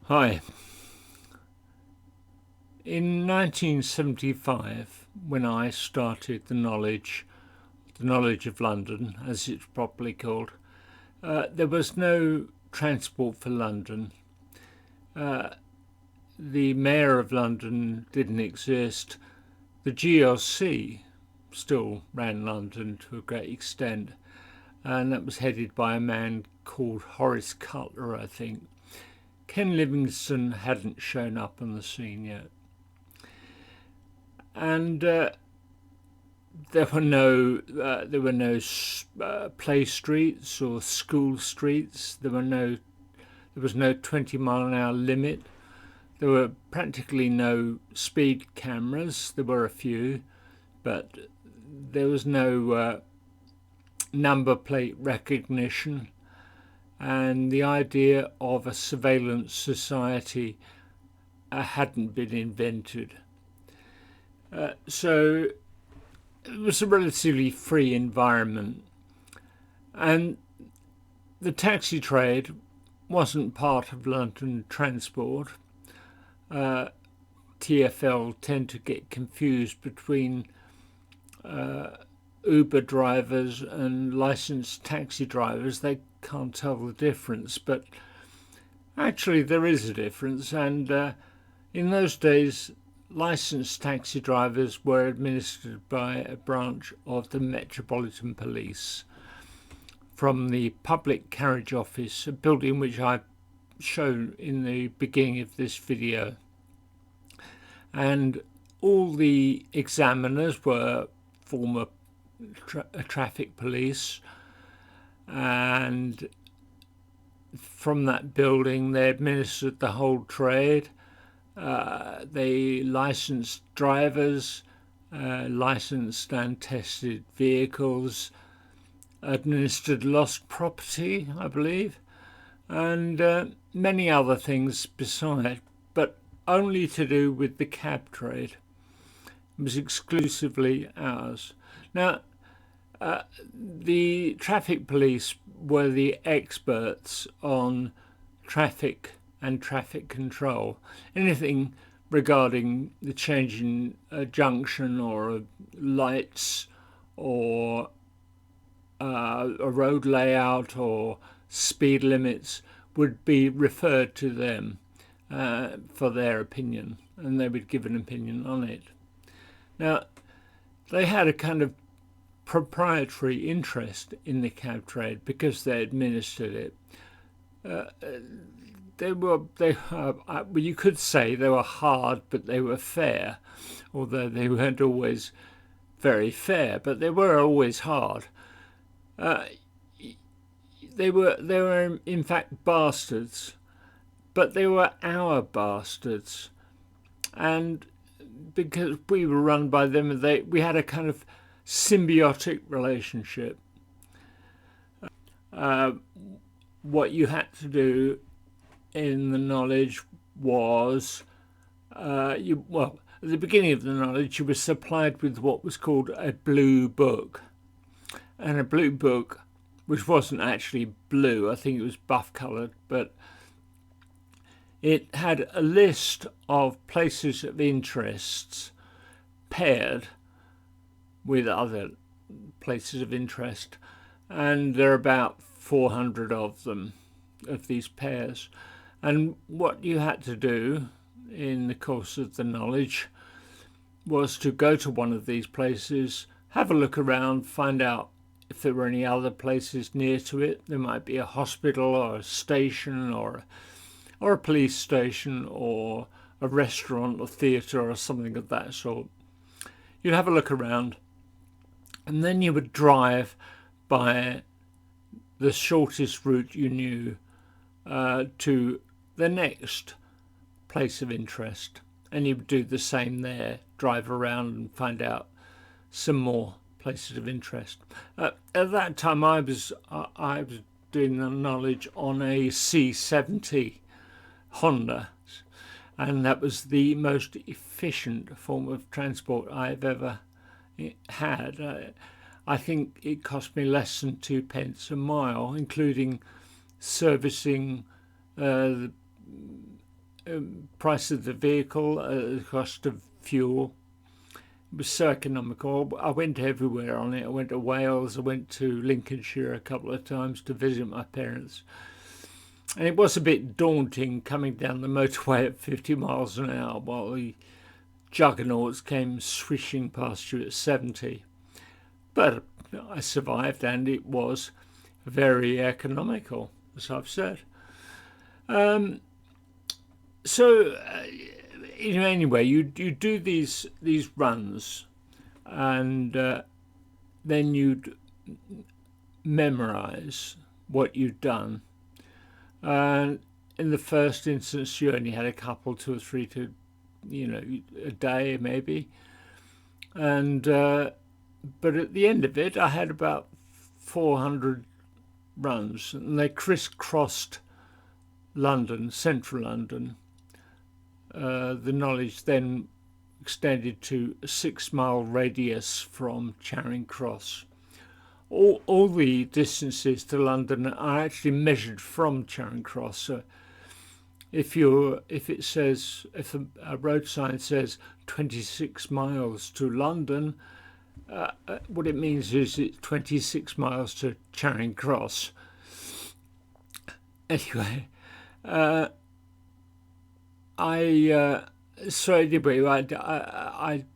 Hi. In 1975, when I started the Knowledge of London, as it's properly called, there was no Transport for London. Uh, the Mayor of London didn't exist. The GLC still ran London to a great extent, and that was headed by a man called Horace Cutler, I think. Ken Livingstone hadn't shown up on the scene yet. And there were no play streets or school streets. There was no 20-mile-an-hour limit. There were practically no speed cameras. There were a few, but there was no number plate recognition. And the idea of a surveillance society hadn't been invented. So it was a relatively free environment. And the taxi trade wasn't part of London transport. TfL tend to get confused between Uber drivers and licensed taxi drivers. They can't tell the difference, but actually there is a difference. And in those days, licensed taxi drivers were administered by a branch of the Metropolitan Police from the Public Carriage Office, a building which I shown in the beginning of this video. And all the examiners were former traffic police, and from that building they administered the whole trade. They licensed drivers, licensed and tested vehicles, administered lost property, I believe, and many other things beside, but only to do with the cab trade. It was exclusively ours. Now, the traffic police were the experts on traffic and traffic control. Anything regarding the change in a junction or lights or a road layout or speed limits would be referred to them for their opinion, and they would give an opinion on it. Now, they had a kind of proprietary interest in the cab trade because they administered it. You could say they were hard, but they were fair, although they weren't always very fair, but they were always hard. They were in fact bastards, but they were our bastards, and because we were run by them, we had a kind of symbiotic relationship. What you had to do in the knowledge was, at the beginning of the knowledge, you were supplied with what was called a blue book. And a blue book, which wasn't actually blue, I think it was buff coloured, but it had a list of places of interests paired with other places of interest, and there are about 400 of them, of these pairs. And what you had to do in the course of the knowledge was to go to one of these places, have a look around, find out if there were any other places near to it. There might be a hospital or a station or a police station or a restaurant or theatre or something of that sort. You'd have a look around, and then you would drive by the shortest route you knew to the next place of interest, and you would do the same there, drive around and find out some more places of interest. At that time I was doing the knowledge on a C70 Honda, and that was the most efficient form of transport I've ever had. I think it cost me less than 2p a mile, including servicing price of the vehicle, the cost of fuel. It was so economical. I went everywhere on it. I went to Wales, I went to Lincolnshire a couple of times to visit my parents. And it was a bit daunting coming down the motorway at 50 miles an hour while the juggernauts came swishing past you at 70. But I survived, and it was very economical, as I've said. Anyway, you do these runs, and then you'd memorize what you'd done. And in the first instance, you only had a couple, 2 or 3 a day maybe. And but at the end of it, I had about 400 runs, and they crisscrossed London, central London. The knowledge then extended to a 6-mile radius from Charing Cross. All the distances to London are actually measured from Charing Cross. So if a road sign says 26 miles to London, what it means is it's 26 miles to Charing Cross. Anyway, I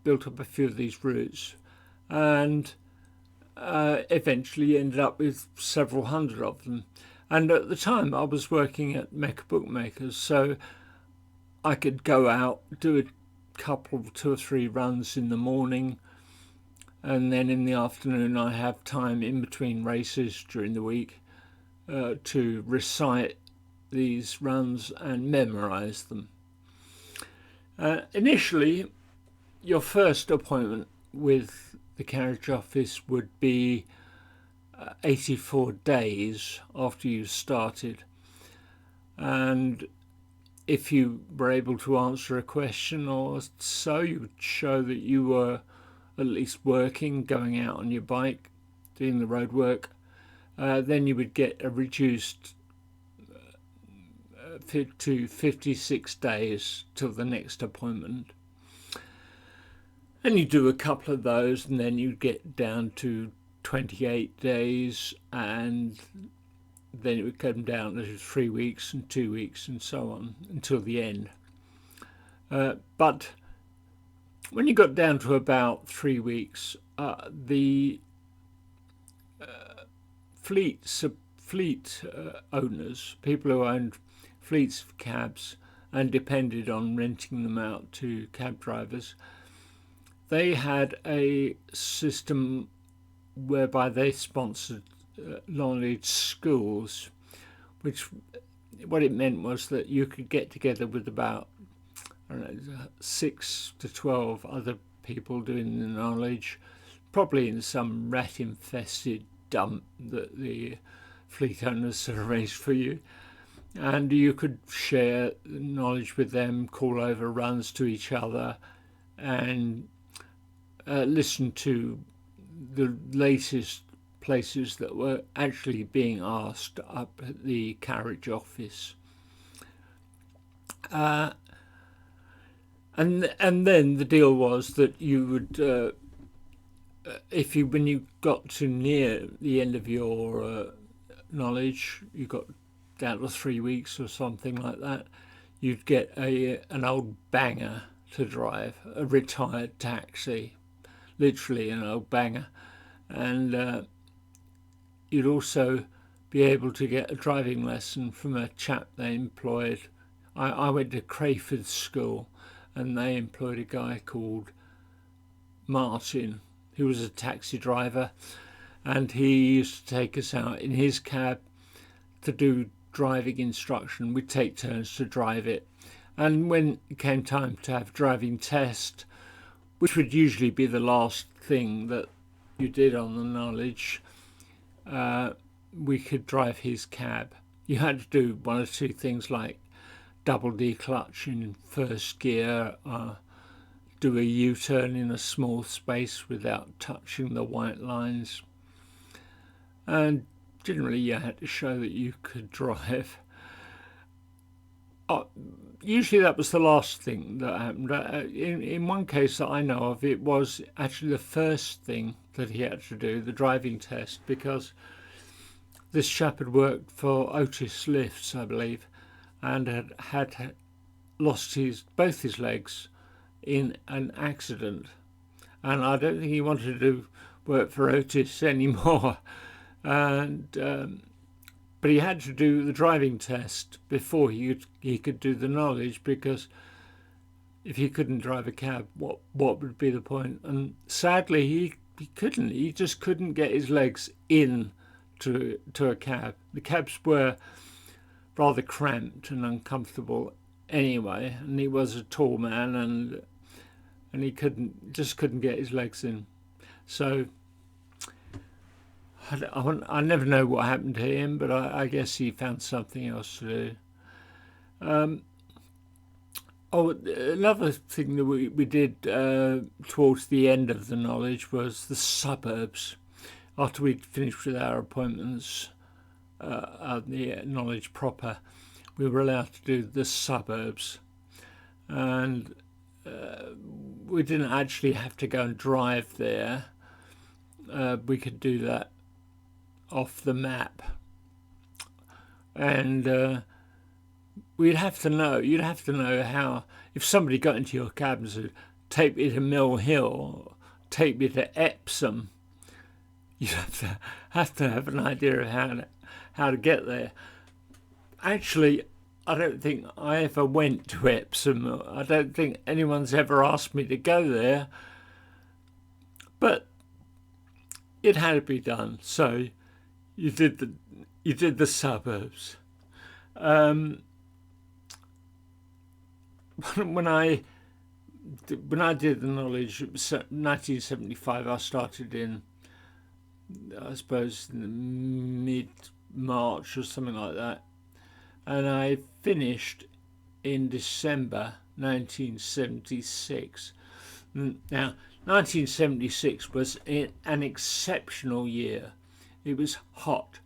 built up a few of these routes, and eventually ended up with several hundred of them. And at the time, I was working at Mecca Bookmakers, so I could go out, do a couple, 2 or 3 runs in the morning, and then in the afternoon I have time in between races during the week to recite these runs and memorize them. Initially, your first appointment with the carriage office would be 84 days after you started, and if you were able to answer a question or so, you would show that you were at least working, going out on your bike, doing the road work. Then you would get a reduced to 56 days till the next appointment. And you do a couple of those, and then you get down to 28 days, and then it would come down to 3 weeks and 2 weeks and so on until the end. But when you got down to about 3 weeks, the fleet owners, people who owned fleets of cabs and depended on renting them out to cab drivers, they had a system whereby they sponsored knowledge schools, which what it meant was that you could get together with about 6 to 12 other people doing the knowledge, probably in some rat-infested dump that the fleet owners had arranged for you, and you could share knowledge with them, call over runs to each other, and listen to the latest places that were actually being asked up at the carriage office. And then the deal was that you would, when you got to near the end of your knowledge, you got down to 3 weeks or something like that, you'd get an old banger to drive, a retired taxi, literally an old banger, and you'd also be able to get a driving lesson from a chap they employed. I went to Crayford School, and they employed a guy called Martin, who was a taxi driver, and he used to take us out in his cab to do driving instruction. We'd take turns to drive it, and when it came time to have driving test, which would usually be the last thing that you did on the knowledge, we could drive his cab. You had to do 1 or 2 things like double declutch in first gear, do a U-turn in a small space without touching the white lines, and generally you had to show that you could drive. Usually that was the last thing that happened. In one case that I know of, it was actually the first thing that he had to do, the driving test, because this chap had worked for Otis Lifts, I believe, and had lost both his legs in an accident. And I don't think he wanted to do work for Otis anymore. And but he had to do the driving test before he could do the knowledge, because if he couldn't drive a cab, what would be the point? And sadly, he couldn't. He just couldn't get his legs in to a cab. The cabs were rather cramped and uncomfortable anyway, and he was a tall man, and he couldn't get his legs in. So I never know what happened to him, but I guess he found something else to do. Another thing that we did towards the end of the knowledge was the suburbs. After we'd finished with our appointments, the knowledge proper, we were allowed to do the suburbs. And we didn't actually have to go and drive there. We could do that off the map, and you'd have to know how, if somebody got into your cab and said, take me to Mill Hill, take me to Epsom, you'd have to have an idea of how to get there. Actually, I don't think I ever went to Epsom. I don't think anyone's ever asked me to go there, but it had to be done. So you did the suburbs. When I did the knowledge, it was 1975. I started in, I suppose, in the mid-March or something like that, and I finished in December 1976. Now, 1976 was an exceptional year. It was hot,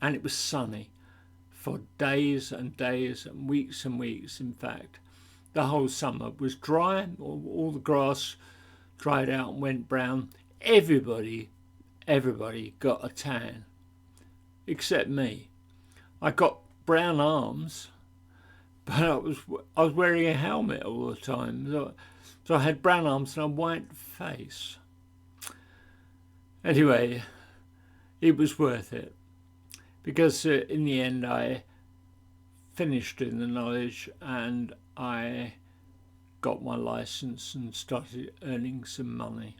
and it was sunny for days and days and weeks, in fact. The whole summer was dry, all the grass dried out and went brown. Everybody got a tan, except me. I got brown arms, but I was wearing a helmet all the time, so I had brown arms and a white face. Anyway, it was worth it, because in the end I finished in the knowledge and I got my license and started earning some money,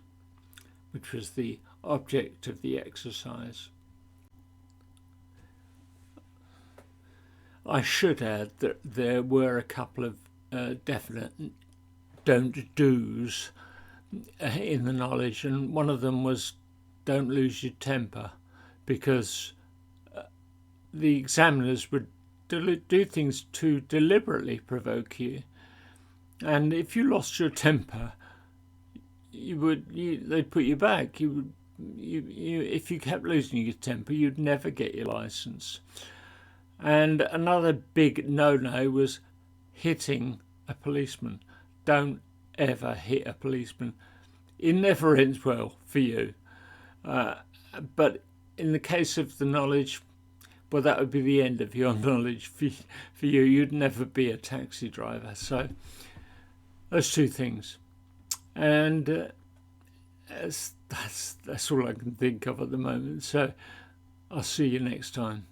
which was the object of the exercise. I should add that there were a couple of definite don't do's in the knowledge, and one of them was don't lose your temper, because the examiners would do things to deliberately provoke you, and if you lost your temper, they'd put you back. If you kept losing your temper, you'd never get your license. And another big no-no was hitting a policeman. Don't ever hit a policeman. It never ends well for you. But in the case of the knowledge, well, that would be the end of your knowledge for you. You'd never be a taxi driver. So those two things. And that's all I can think of at the moment. So I'll see you next time.